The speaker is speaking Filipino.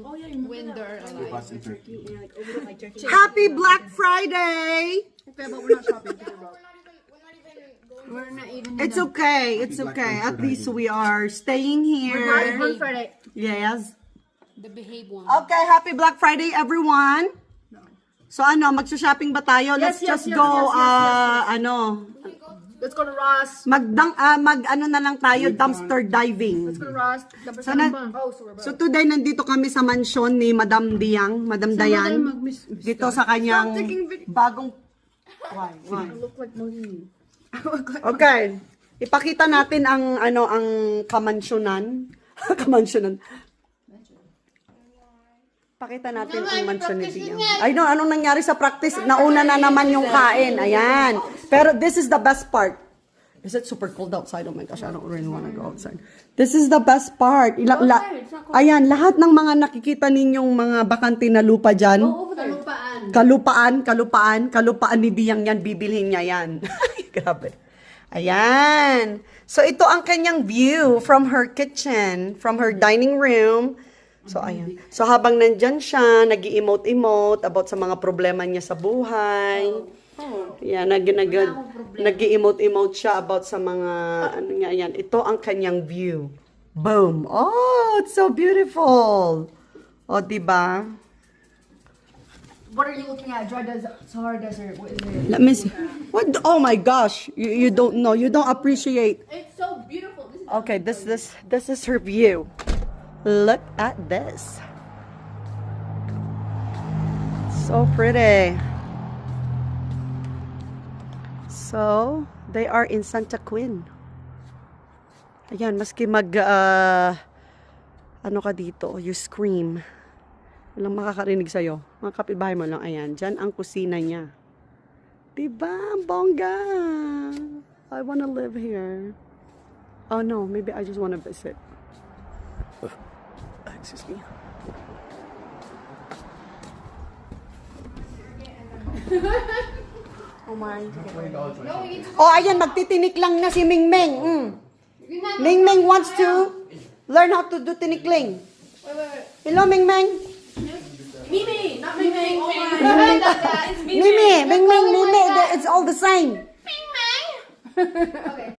Oh yeah, you When they're alive. Yeah, like over like turkey. Happy Black Friday! Okay, but we're not shopping. We're not even. It's okay. It's okay. At least we are staying here. On Friday. Yes. The behave one. Okay, happy Black Friday, everyone. So ano, magsha-shopping ba tayo? Let's just go, Let's go to Ross. mag na lang tayo, dumpster diving. Let's go to Ross. Number Sana- 7 ba? Oh, so we're back. So today, nandito kami sa mansyon ni Madam Dayan. Dito sa kanyang bagong... Why? I look like Mohi. Okay. Ipakita natin ang kamansyonan. Kamansyonan. Pakita natin ang mansyon ni Diang. I know, anong nangyari sa practice? Nauna na naman yung kain. Ayan. Pero this is the best part. Is it super cold outside? Oh my gosh, I don't really want to go outside. This is the best part. Ayan, lahat ng mga nakikita ninyong mga bakante na lupa dyan. Kalupaan ni Diang yan, bibilhin niya yan. Grabe. Ayan. So, ito ang kanyang view from her kitchen, from her dining room. So, ayan. So, habang nandyan siya, nag-i-emote about sa mga problema niya sa buhay. Ayan, nag-i-emote siya about sa mga, ano nga, ayan. Ito ang kanyang view. Boom. Oh, it's so beautiful. Oh, diba? What are you looking at? Dry desert, Sahara Desert. What is it? Let me see. What? Oh my gosh. You don't know. You don't appreciate. It's so beautiful. Okay, this is her view. Look at this. So pretty. So, they are in Santa Quinn. Ayan, maski ano ka dito, you scream. Walang makakarinig sa'yo. Mga kapitbahay mo lang, ayan. Diyan ang kusina niya. Diba? Bongga! I wanna live here. Oh no, maybe I just wanna visit. Excuse me. Oh my. Oh, ayan, magtitinik lang na si Mingming. Mingming wants to learn how to do tinikling. Hello, Mingming. Mimi, not Mimi. Oh my. Mimi, Mingming, Mimi, it's all the same. Okay.